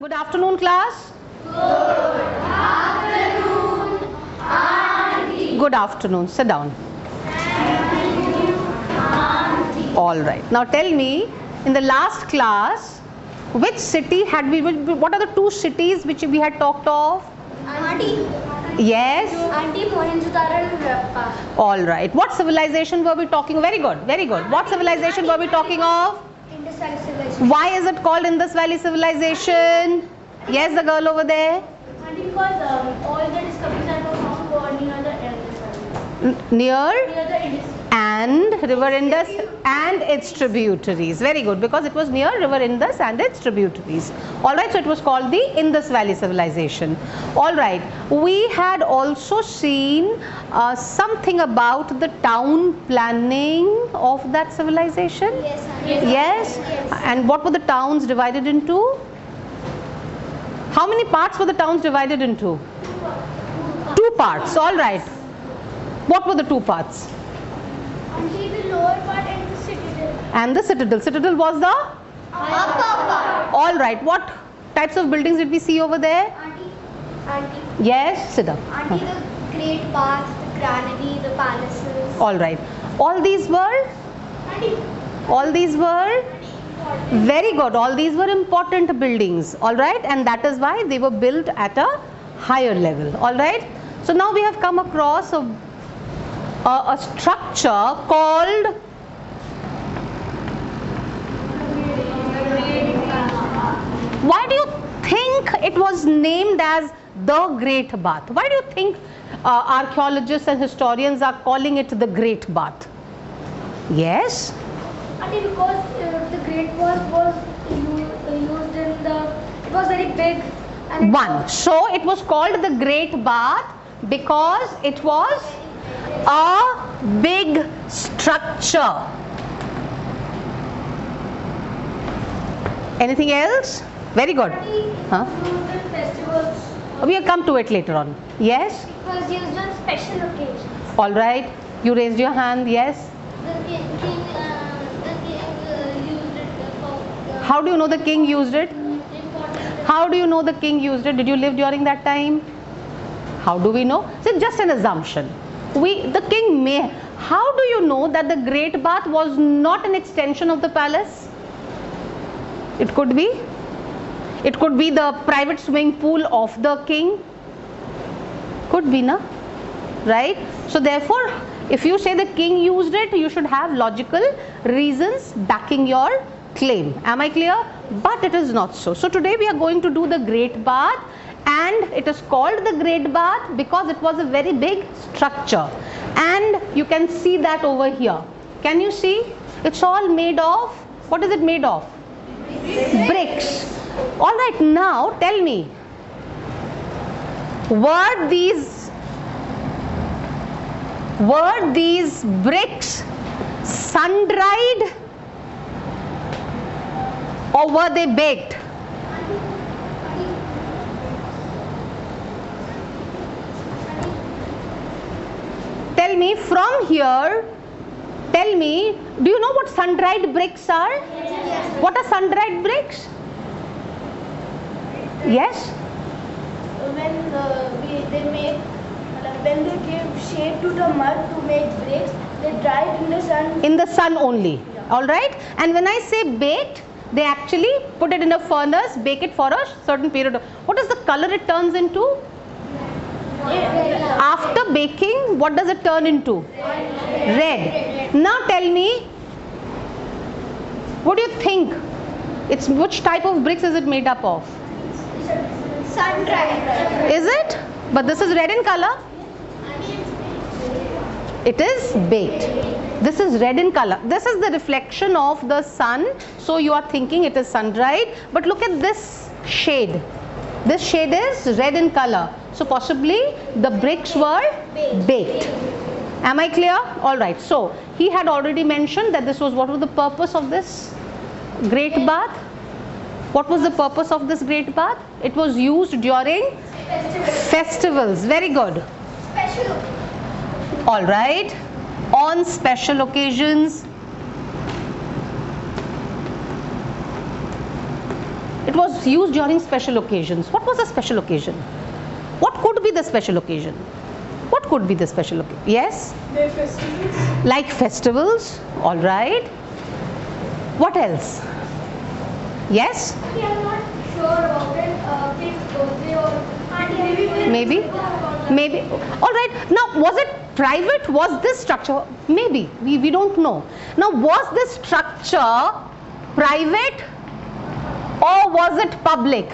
Good afternoon, class. Good afternoon, Auntie. Good afternoon. Sit down. Thank you, Auntie. All right. Now tell me, in the last class, which city had we? What are the two cities which we had talked of? Auntie. Yes. Auntie, Mohenjo-daro and Harappa. All right. What civilization were we talking? Very good. Very good. What civilization were we talking of? Indus Valley Civilization. Why is it called Indus Valley Civilization? Yes, the girl over there. Auntie, because all the discoveries that were found were near the Indus Valley. Near Near the Indus. and River Indus and its tributaries. Very good, because it was near River Indus and its tributaries. All right, so it was called the Indus Valley Civilization. All right, we had also seen something about the town planning of that civilization. Yes, Yes. And what were the towns divided into? How many parts were the towns divided into? Two parts. All right. What were the two parts? Auntie, the lower part and the citadel. And the citadel. Citadel was the Upper part. all right. What types of buildings did we see over there? Auntie, Yes, sit down. the great baths, the granary, the palaces. All right. All these were very good. All these were important buildings. All right, and that is why they were built at a higher level. All right. So now we have come across a structure called why do you think it was named as the Great Bath? Why do you think archaeologists and historians are calling it the Great Bath? Yes? Auntie, because the Great Bath was used in the, it was very big. And One. So it was called the Great Bath because it was a big structure. Anything else? Very good. Huh? Used in festivals. We will come to it later on. Yes? It was used on special occasions. All right. You raised your hand. Yes? The king used it for How do you know the king used it? important. How do you know the king used it? Did you live during that time? How do we know? So it's just an assumption. The king may. How do you know that the Great Bath was not an extension of the palace? It could be. It could be the private swimming pool of the king. Could be, na? Right? So therefore, if you say the king used it, you should have logical reasons backing your claim. Am I clear? But it is not so. So today we are going to do the Great Bath, and it is called the Great Bath because it was a very big structure. And you can see that over here. Can you see? It's all made of, what is it made of? Bricks. All right, now tell me, were these bricks sun-dried or were they baked? Tell me from here, tell me, do you know what sun-dried bricks are? Yes. What are sun-dried bricks? Yes? When they give shape to the mud to make bricks, they dry it in the sun. In the sun only. All right. And when I say baked, they actually put it in a furnace, bake it for a certain period. What is the color it turns into? After baking, what does it turn into? Red. Now tell me, what do you think? It's which type of bricks is it made up of? Sun-dried. Is it? But this is red in color. It is baked. This is red in color. This is the reflection of the sun. So you are thinking it is sun-dried. But look at this shade. This shade is red in color. So possibly the bricks were baked. Am I clear? All right. So he had already mentioned that this was, what was the purpose of this Great Bath? What was the purpose of this Great Bath? It was used during festivals. Very good. Special. All right. On special occasions. It was used during special occasions. What was a special occasion? What could be the special occasion? What could be the special occasion? Yes? Their festivals. Like festivals. All right. What else? Yes? We are not sure about it. Kid's birthday or Maybe. Maybe. All right. Now, was it private? Was this structure? Maybe. We don't know. Now, was this structure private or was it public?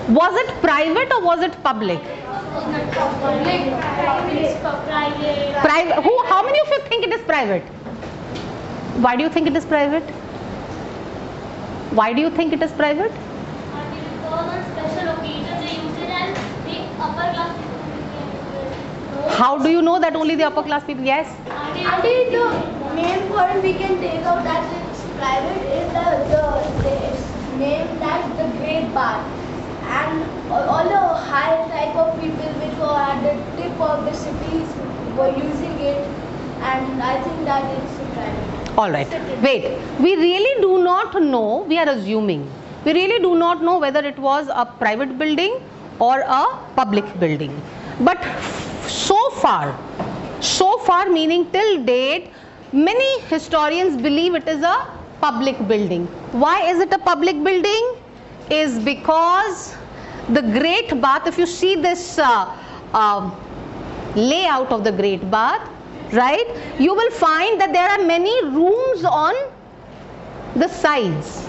Was it private or was it public? Private. Who? How many of you think it is private? Why do you think it is private? Why do you think it is private? Because on special occasions they use it as the upper class people. How do you know that only the upper class people? Yes. Auntie, the main point we can take out that it's private is it's named as the Great Bath, and all the high type of people which were at the tip of the cities were using it, and I think that it's private. All right. Wait. We really do not know. We are assuming. We really do not know whether it was a private building or a public building. But so far meaning till date, many historians believe it is a public building. Why is it a public building? Is because the Great Bath, if you see this layout of the Great Bath, right, you will find that there are many rooms on the sides.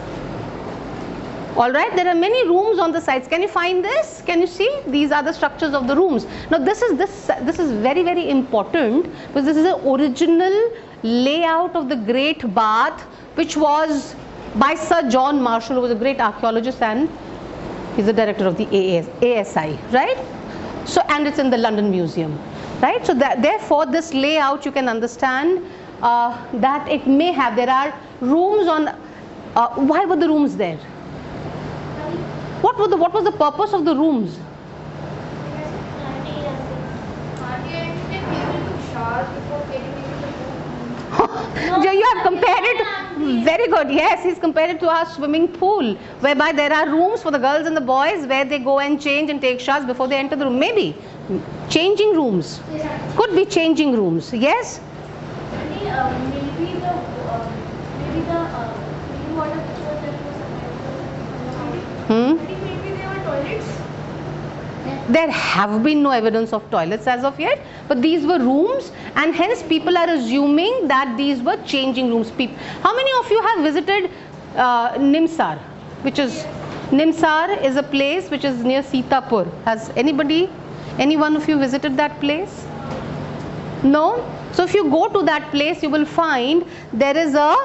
All right, there are many rooms on the sides. Can you find this? Can you see? These are the structures of the rooms. Now this is very, very important, because this is the original layout of the Great Bath, which was by Sir John Marshall, who was a great archaeologist, and he's the director of the ASI, right? So, and it's in the London Museum, right? So therefore this layout, you can understand that it may have, there are rooms on, why were the rooms there? What was the purpose of the rooms? You have compared it, very good, yes, he's compared it to our swimming pool, whereby there are rooms for the girls and the boys where they go and change and take showers before they enter the room. Maybe changing rooms, could be changing rooms, yes? Maybe the water Maybe they were toilets. There have been no evidence of toilets as of yet, but these were rooms, and hence people are assuming that these were changing rooms. How many of you have visited Nimsar, which is, Nimsar is a place which is near Sitapur. Has any one of you visited that place? No? So if you go to that place, you will find there is a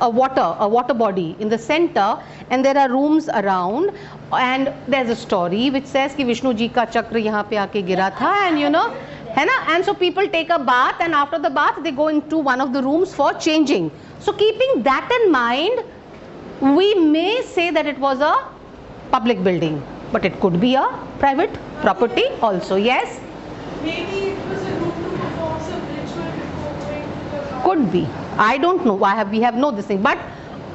water body in the center, and there are rooms around, and there's a story which says कि विष्णु जी का चक्र यहाँ पे आके गिरा था, and you know, है ना, and so people take a bath, and after the bath they go into one of the rooms for changing. So keeping that in mind, we may say that it was a public building, but it could be a private property also. Yes, Maybe it was a room to perform some ritual before going to the bath. could be. I don't know. We have no this thing, but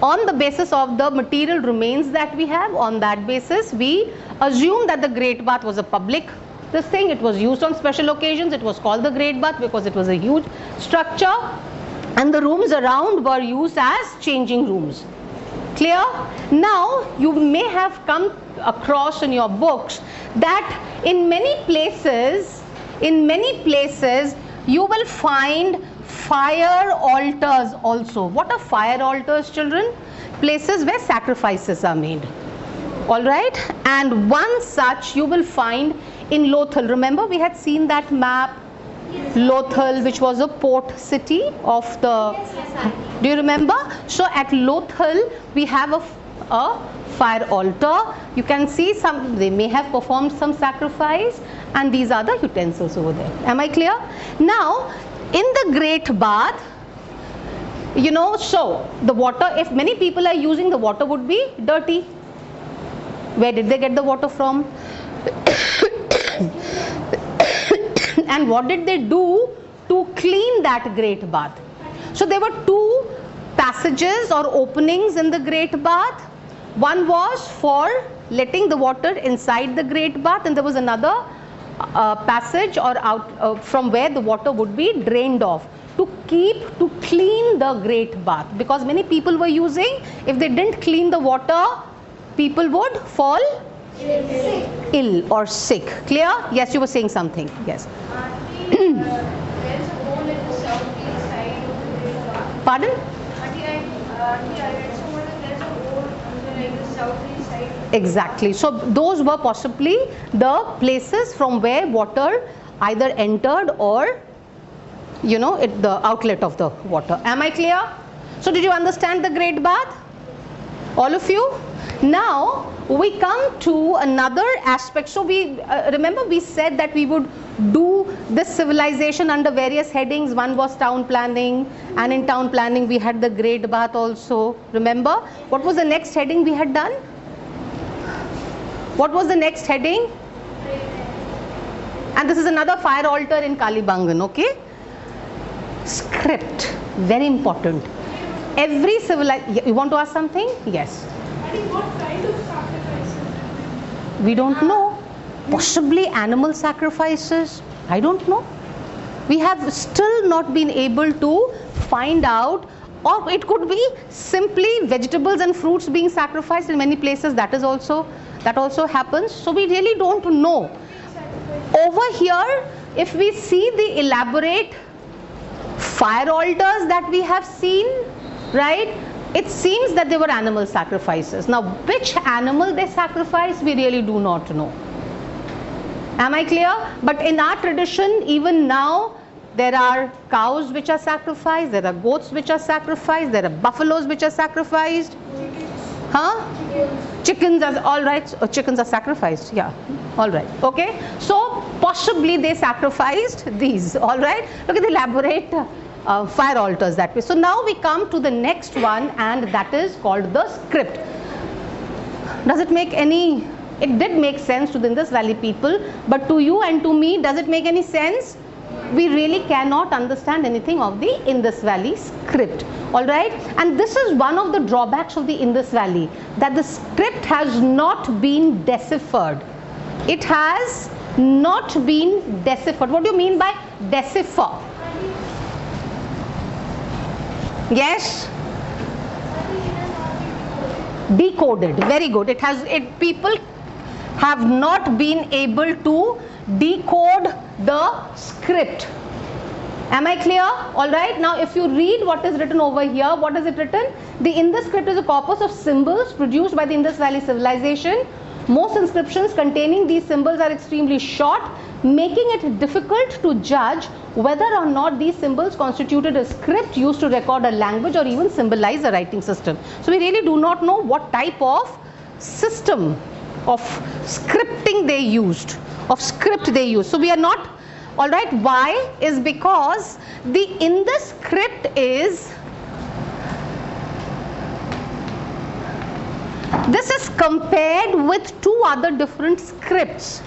on the basis of the material remains that we have, on that basis we assume that the Great Bath was a public this thing. It was used on special occasions. It was called the Great Bath because it was a huge structure, and the rooms around were used as changing rooms. Clear? Now you may have come across in your books that in many places you will find fire altars also. What are fire altars, children? Places where sacrifices are made. All right, and one such you will find in Lothal. Remember, we had seen that map, Lothal, which was a port city of the, do you remember? So at Lothal we have a fire altar. You can see some, they may have performed some sacrifice, and these are the utensils over there. Am I clear? Now in the Great Bath, you know, so the water, if many people are using, the water would be dirty. Where did they get the water from? And what did they do to clean that Great Bath? So there were two passages or openings in the great bath. One was for letting the water inside the great bath, and there was another passage or out from where the water would be drained off to clean the great bath, because many people were using, if they didn't clean the water, people would fall ill or sick. Clear? Yes, you were saying something. Yes. There's a hole in the southeast side of the great bath. Pardon? I read somewhere that there's a hole on the southeast side. Exactly. So those were possibly the places from where water either entered or, you know, the outlet of the water. Am I clear? So did you understand the great bath? All of you? Now we come to another aspect. So we remember we said that we would do this civilization under various headings. One was town planning, and in town planning we had the great bath also. Remember what was the next heading we had done? What was the next heading? And this is another fire altar in Kalibangan. Okay, script, very important. Every civilization. You want to ask something? Yes. I think what kind of sacrifices? We don't know. Possibly animal sacrifices. I don't know. We have still not been able to find out, or it could be simply vegetables and fruits being sacrificed in many places. That also happens. So we really don't know. Over here, if we see the elaborate fire altars that we have seen, right, it seems that they were animal sacrifices. Now which animal they sacrificed, we really do not know. Am I clear? But in our tradition, even now, there are cows which are sacrificed, there are goats which are sacrificed, there are buffaloes which are sacrificed. Huh? Chickens are all right. Chickens are sacrificed. Yeah. All right. Okay. So possibly they sacrificed these. All right. Look at the elaborate fire altars that way. So now we come to the next one, and that is called the script. Does it make any? It did make sense to the Indus Valley people, but to you and to me, does it make any sense? We really cannot understand anything of the Indus Valley script. All right, and this is one of the drawbacks of the Indus Valley, that the script has not been deciphered. It has not been deciphered. What do you mean by decipher? Yes? Decoded. Very good. People have not been able to decode the script. Am I clear? All right. Now if you read what is written over here, what is it written? The Indus script is a corpus of symbols produced by the Indus Valley Civilization. Most inscriptions containing these symbols are extremely short, making it difficult to judge whether or not these symbols constituted a script used to record a language or even symbolize a writing system. So we really do not know what type of system of scripting they used, of script they used. So we are not, all right. Why? Is because the Indus script is, this is compared with two other different scripts.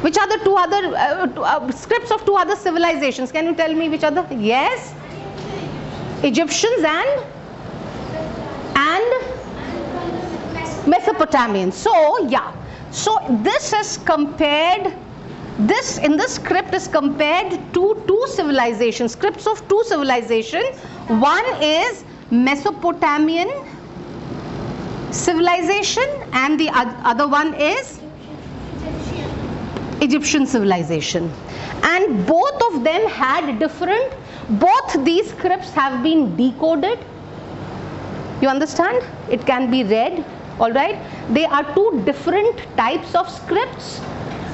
Which are the two other scripts of two other civilizations? Can you tell me which other? Yes, Egyptians and Mesopotamians. So yeah, so this is compared, this in the script is compared to two civilizations, scripts of two civilizations. One is Mesopotamian civilization and the other one is Egyptian civilization, and both of them had different, both these scripts have been decoded. You understand? It can be read. All right. They are two different types of scripts,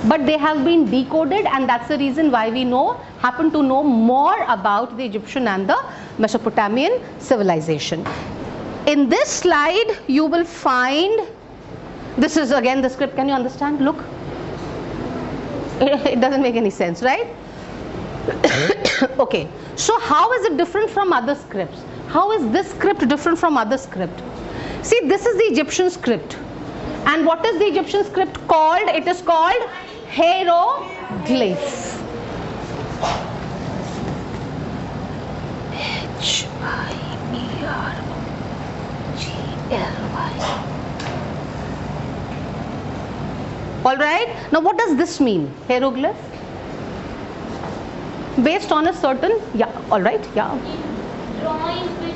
but they have been decoded, and that's the reason why we happen to know more about the Egyptian and the Mesopotamian civilization. In this slide you will find, this is again the script. Can you understand? Look, it doesn't make any sense, right? Okay, so how is it different from other scripts? How is this script different from other script? See, this is the Egyptian script, and what is the Egyptian script called? It is called hieroglyph. Alright, now what does this mean? Hieroglyph? Based on a certain, yeah, alright, yeah. Drawings which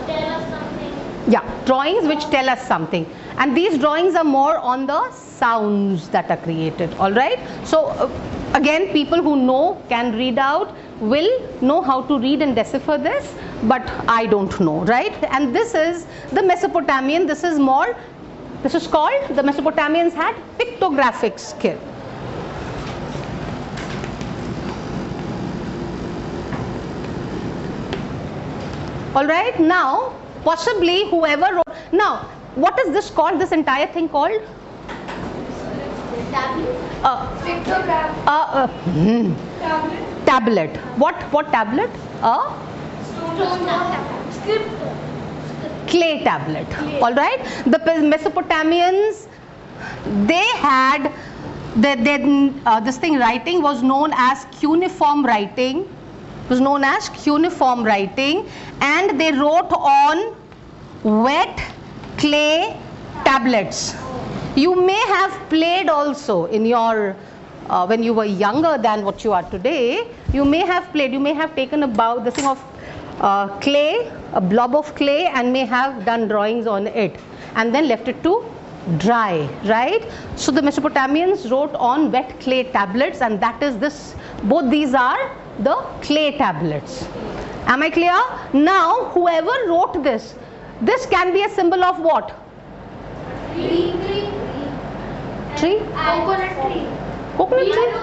tell us something. Yeah, drawings which tell us something. And these drawings are more on the sounds that are created, alright. So again, people who know, can read out, will know how to read and decipher this, but I don't know, right? And this is the Mesopotamian, this is called, the Mesopotamians had pictographic skill. Alright, now possibly whoever wrote, now what is this called, this entire thing called? Tablet. Pictograph. Tablet. Tablet. What tablet? Stone tablet. Script. Clay tablet. Alright, the Mesopotamians, they had this thing, writing was known as cuneiform writing. It was known as cuneiform writing, and they wrote on wet clay tablets. You may have played also in your when you were younger than what you are today. You may have played, you may have taken about this thing of clay, a blob of clay, and may have done drawings on it and then left it to dry, right? So the Mesopotamians wrote on wet clay tablets, and that is this, both these are the clay tablets. Am I clear? Now whoever wrote this can be a symbol of what? Tree. Tree? Coconut tree. Coconut tree?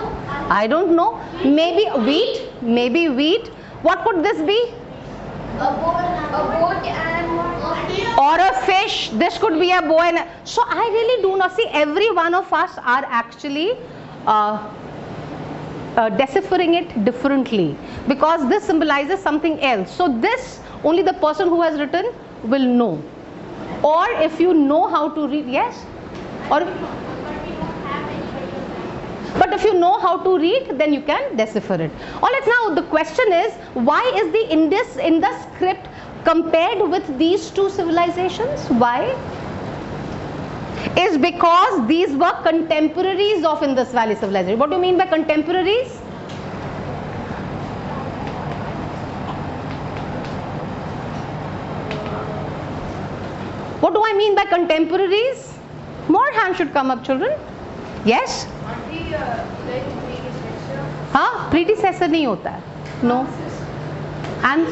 I don't know. Maybe wheat. Maybe wheat. What could this be? A boat and Or a fish. This could be a bow and so I really do not see, every one of us are actually deciphering it differently, because this symbolizes something else. So this only the person who has written will know, or if you know how to read, yes, or but if you know how to read, then you can decipher it. Alright, now the question is, why is the Indus script compared with these two civilizations? Why? Is because these were contemporaries of Indus Valley Civilization. What do you mean by contemporaries? What do I mean by contemporaries? More hands should come up, children. Yes? हाँ, predecessor नहीं होता है. No. And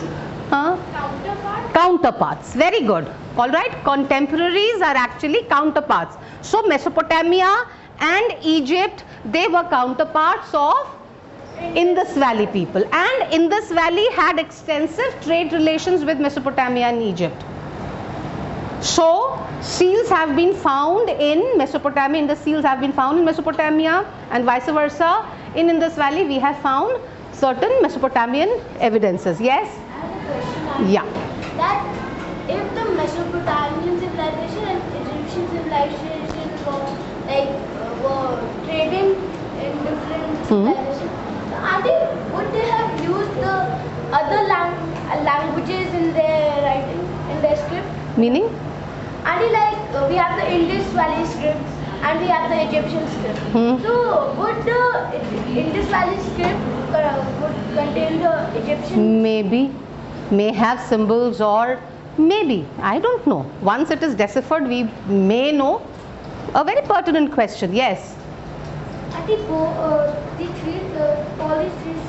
counterparts. Very good. All right. Contemporaries are actually counterparts. So Mesopotamia and Egypt, they were counterparts of Indus Valley people, and Indus Valley had extensive trade relations with Mesopotamia and Egypt. So seals have been found in Mesopotamia, Indus seals have been found in Mesopotamia, and vice versa. In Indus Valley we have found certain Mesopotamian evidences. Yes? I have a question. Yeah. That if the Mesopotamian civilization and Egyptian civilization were trading in different civilizations, would they have used the other languages in their writing, in their script? Meaning? We have the Indus Valley script and we have the Egyptian script. So would the Indus Valley script would contain the Egyptian? Maybe. May have symbols, or maybe. I don't know. Once it is deciphered, we may know. A very pertinent question. Yes? I think all these three civilizations,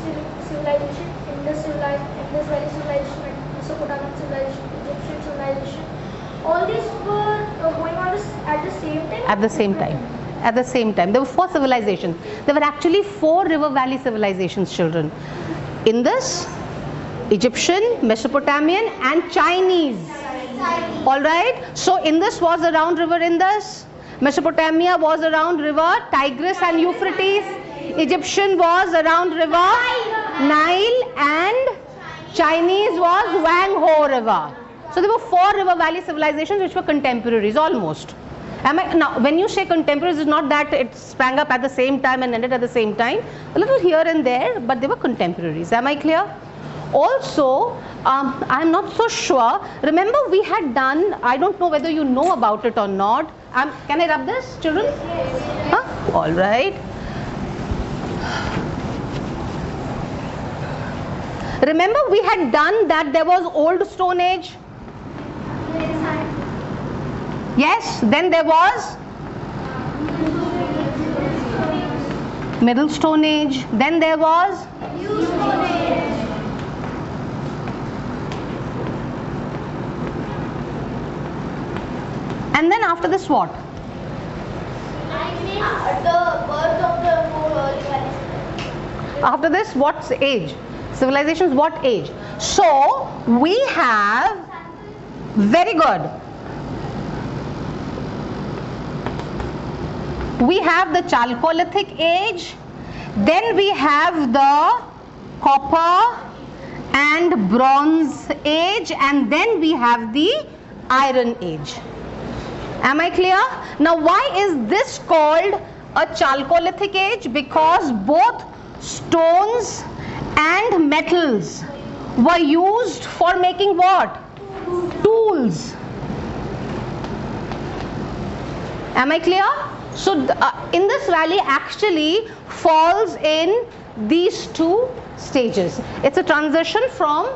Indus Valley civilization, Mesopotamian civilization, Egyptian civilization, all these were going on at the same time? At the same time. At the same time. There were 4 civilizations. There were actually 4 river valley civilizations, children. Indus, Egyptian, Mesopotamian, and Chinese. Alright. So Indus was around river Indus. Mesopotamia was around river Tigris and Euphrates. Egyptian was around river Nile, and Chinese was Wang Ho river. So there were 4 river valley civilizations which were contemporaries almost. Now when you say contemporaries, it's not that it sprang up at the same time and ended at the same time. A little here and there, but they were contemporaries. Am I clear? Also, I'm not so sure. Remember we had done, I don't know whether you know about it or not. Can I rub this, children? Huh? All right. Remember we had done that there was Old Stone Age? Yes, then there was Middle Stone Age, then there was New Stone Age. and then after this what? The birth of the more early Valley. After this what's age? Civilizations what age? So we have, very good. We have the Chalcolithic age, then we have the Copper and Bronze age, and then we have the Iron age. Am I clear? Now why is this called a Chalcolithic age? Because both stones and metals were used for making what? Tools. Am I clear? So Indus Valley actually falls in these two stages. It's a transition from,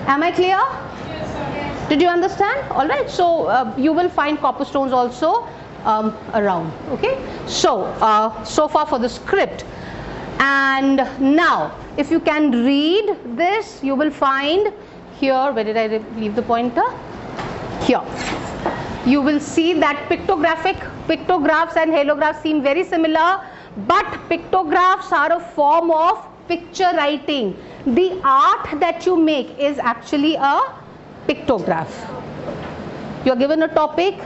am I clear? Yes, sir. Did you understand? All right. So you will find copper stones also around. Okay. So so far for the script. And now, if you can read this, you will find here. Where did I leave the pointer? Here. You will see that pictographs and halographs seem very similar, but pictographs are a form of picture writing. The art that you make is actually a pictograph. You are given a topic,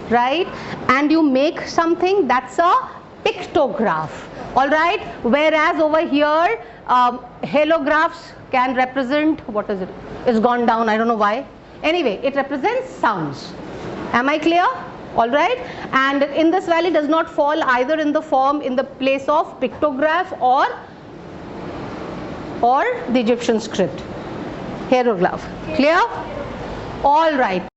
right, and you make something, that's a pictograph. All right, whereas over here halographs can represent, what is it? It's gone down, I don't know why. Anyway, it represents sounds. Am I clear? All right. And Indus Valley does not fall either in the form, in the place of pictograph or the Egyptian script, hieroglyph. Clear? All right.